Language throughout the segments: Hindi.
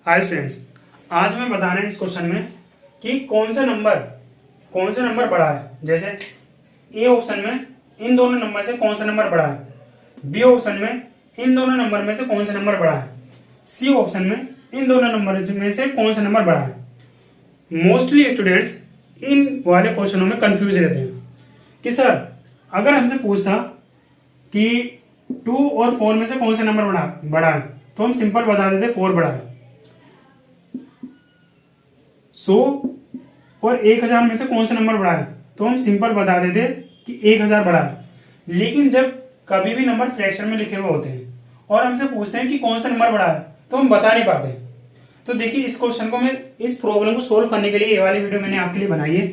हाय स्टूडेंट्स, आज मैं बताना है इस क्वेश्चन में कि कौन सा नंबर बड़ा है। जैसे ए ऑप्शन में इन दोनों नंबर से कौन सा नंबर बड़ा है, बी ऑप्शन में इन दोनों नंबर में से कौन सा नंबर बड़ा है, सी ऑप्शन में इन दोनों नंबर में से कौन सा नंबर बड़ा है। मोस्टली स्टूडेंट्स इन वाले क्वेश्चनों में कंफ्यूज रहते हैं कि सर अगर हमसे पूछता कि 2 और 4 में से कौन सा नंबर बड़ा है तो हम सिंपल बता देते 4 बड़ा है। 100 और 1000 में से कौन सा नंबर बड़ा है तो हम सिंपल बता देते कि 1000 बड़ा है। लेकिन जब कभी भी नंबर फ्रैक्शन में लिखे हुए होते हैं और हमसे पूछते हैं कि कौन सा नंबर बड़ा है तो हम बता नहीं पाते। तो देखिए इस क्वेश्चन को इस प्रॉब्लम को सोल्व करने के लिए ये वाली वीडियो मैंने आपके लिए बनाई है।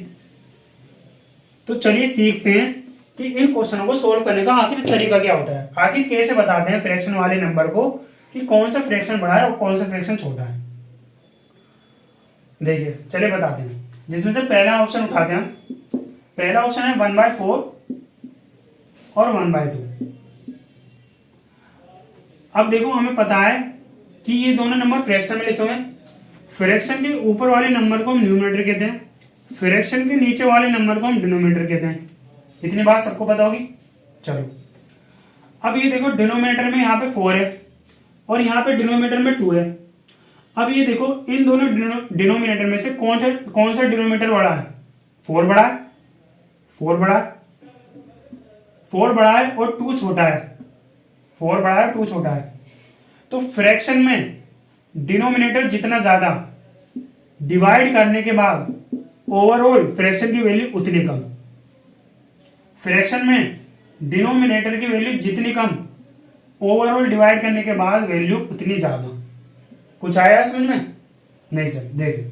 तो चलिए सीखते हैं कि इन क्वेश्चनों को सोल्व करने का आखिर तरीका क्या होता है, आखिर कैसे बताते हैं फ्रैक्शन वाले नंबर को कि कौन सा फ्रैक्शन बड़ा है और कौन सा फ्रैक्शन छोटा है। देखिए चलिए बताते हैं। जिसमें से पहला ऑप्शन उठाते हैं। पहला ऑप्शन है 1/4 और 1/2। अब देखो हमें पता है कि ये दोनों नंबर फ्रैक्शन में लिखे हुए हैं। फ्रैक्शन के ऊपर वाले नंबर को हम न्यूमरेटर कहते हैं, फ्रैक्शन के नीचे वाले नंबर को हम डिनोमिनेटर कहते हैं। इतनी बात सबको पता होगी। चलो अब ये देखो डिनोमिनेटर में यहाँ पे 4 है और यहाँ पे डिनोमिनेटर में 2 है। अब ये देखो इन दोनों डिनोमिनेटर में से कौन सा डिनोमिनेटर बड़ा है। 4 बड़ा है, 4 बड़ा है, 4 बड़ा है और 2 छोटा है। 4 बड़ा है, 2 छोटा है। तो फ्रैक्शन में डिनोमिनेटर जितना ज्यादा डिवाइड करने के बाद ओवरऑल फ्रैक्शन की वैल्यू उतनी कम। फ्रैक्शन में डिनोमिनेटर की वैल्यू जितनी कम ओवरऑल डिवाइड करने के बाद वैल्यू उतनी ज्यादा। कुछ आया समझ में? नहीं सर। देखिए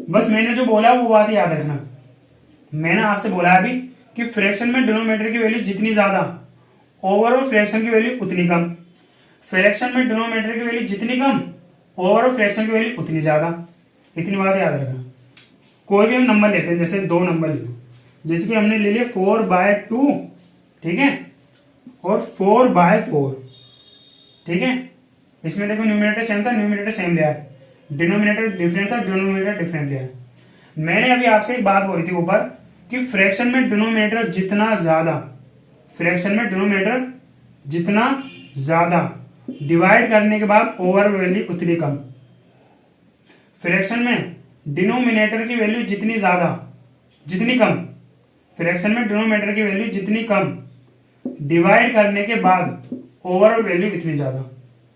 बस मैंने जो बोला वो बात याद रखना। मैंने आपसे बोला अभी कि फ्रैक्शन में डिनोमिनेटर की वैल्यू जितनी ज्यादा ओवरऑल फ्रैक्शन की वैल्यू उतनी कम। फ्रैक्शन में डिनोमिनेटर की वैल्यू जितनी कम ओवरऑल फ्रैक्शन की वैल्यू उतनी ज्यादा। इतनी बात याद रखना। कोई भी हम नंबर लेते हैं, जैसे 2 नंबर ले लो, जैसे कि हमने ले लिया 4/2, ठीक है, और 4/4, ठीक है। इसमें देखो न्यूमरेटर सेम था, न्यूमरेटर सेम लिया है, डिनोमिनेटर डिफरेंट था, डिनोमिनेटर डिफरेंट लिया है। मैंने अभी आपसे एक बात बोली थी ऊपर कि फ्रैक्शन में डिनोमिनेटर जितना ज्यादा डिवाइड करने के बाद ओवर वैल्यू उतनी कम। फ्रैक्शन में डिनोमिनेटर की वैल्यू जितनी कम, फ्रैक्शन में डिनोमिनेटर की वैल्यू जितनी कम डिवाइड करने के बाद ओवरऑल वैल्यू इतनी ज्यादा।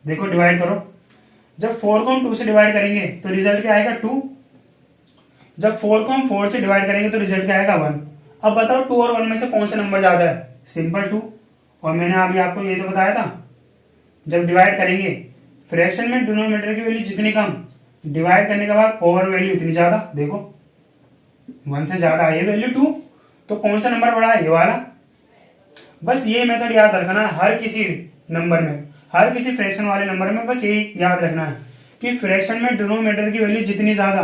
देखो डिवाइड करो, जब 4 को हम 2 से डिवाइड करेंगे तो रिजल्ट क्या आएगा 2। जब 4 को हम 4 से डिवाइड करेंगे तो रिजल्ट क्या आएगा 1। अब बताओ 2 और 1 में से कौन सा नंबर ज्यादा है? सिंपल 2। और मैंने अभी आपको ये तो बताया था, जब डिवाइड करेंगे फ्रैक्शन में डिनोमिनेटर की वैल्यू जितनी कम डिवाइड करने के बाद ओवर वैल्यू इतनी ज्यादा। देखो 1 से ज्यादा है वैल्यू 2, तो कौन सा नंबर बड़ा है? ये वाला। बस ये मेथड याद रखना है हर किसी नंबर में, हर किसी फ्रैक्शन वाले नंबर में। बस यही याद रखना है कि फ्रैक्शन में डिनोमिनेटर की वैल्यू जितनी ज्यादा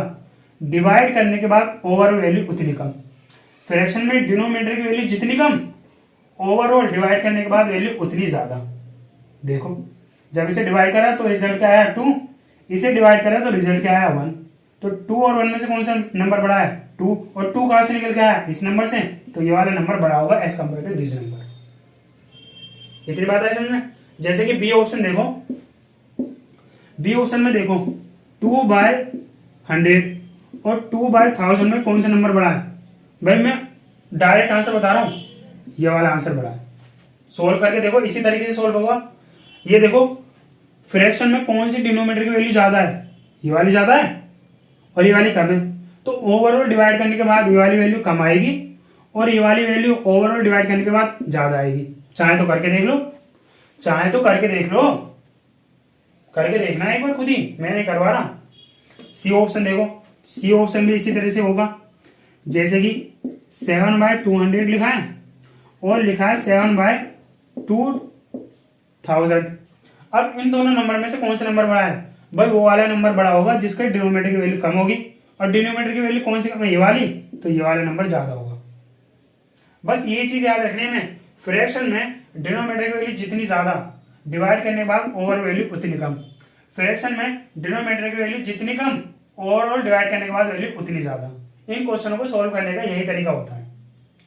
डिवाइड करने के बाद ओवर वैल्यू उतनी कम। फ्रैक्शन में डिनोमिनेटर की वैल्यू जितनी कम ओवरऑल डिवाइड करने के बाद वैल्यू उतनी ज्यादा। देखो जब इसे डिवाइड करा तो रिजल्ट क्या आया 2, इसे डिवाइड करा तो रिजल्ट क्या आया 1। तो 2 और 1 में से कौन सा नंबर बड़ा है? 2। और 2 कहां से निकल के आया? इस नंबर से। तो ये वाला नंबर बड़ा होगा as compare to this number. इतनी बात है समझ में? जैसे कि बी ऑप्शन देखो, बी ऑप्शन में देखो 2/100 और 2/1000 में कौन सा नंबर बड़ा है? भाई मैं डायरेक्ट आंसर बता रहा हूं, ये वाला आंसर बड़ा है। सोल्व करके देखो, इसी तरीके से सोल्व होगा। ये देखो फ्रैक्शन में कौन सी डिनोमिनेटर की वैल्यू ज्यादा है? ये वाली ज्यादा है और ये वाली कम है। तो ओवरऑल डिवाइड करने के बाद ये वाली वैल्यू कम आएगी और ये वाली वैल्यू ओवरऑल डिवाइड करने के बाद ज्यादा आएगी। चाहे तो करके देख लो, करके देखना है एक बार खुद ही, मैं नहीं करवा रहा। सी ऑप्शन देखो, सी ऑप्शन भी इसी तरह से होगा। जैसे कि 7/200 लिखा है और लिखा है 7/2000। अब इन दोनों नंबर में से कौन सा नंबर बड़ा है? भाई वो वाला नंबर बड़ा होगा जिसका डिनोमिनेटर की वैल्यू कम होगी। और डिनोमिनेटर की वैल्यू कौन सी कम है? ये वाली। तो ये वाला नंबर ज्यादा होगा। बस ये चीज याद रखने में, फ्रैक्शन में डिनोमिनेटर की वैल्यू जितनी ज्यादा डिवाइड करने के बाद ओवर वैल्यू उतनी कम। फ्रैक्शन में डिनोमिनेटर की वैल्यू जितनी कम, ओवरऑल डिवाइड करने के बाद वैल्यू उतनी ज़्यादा। इन क्वेश्चनों को सॉल्व करने का यही तरीका होता है।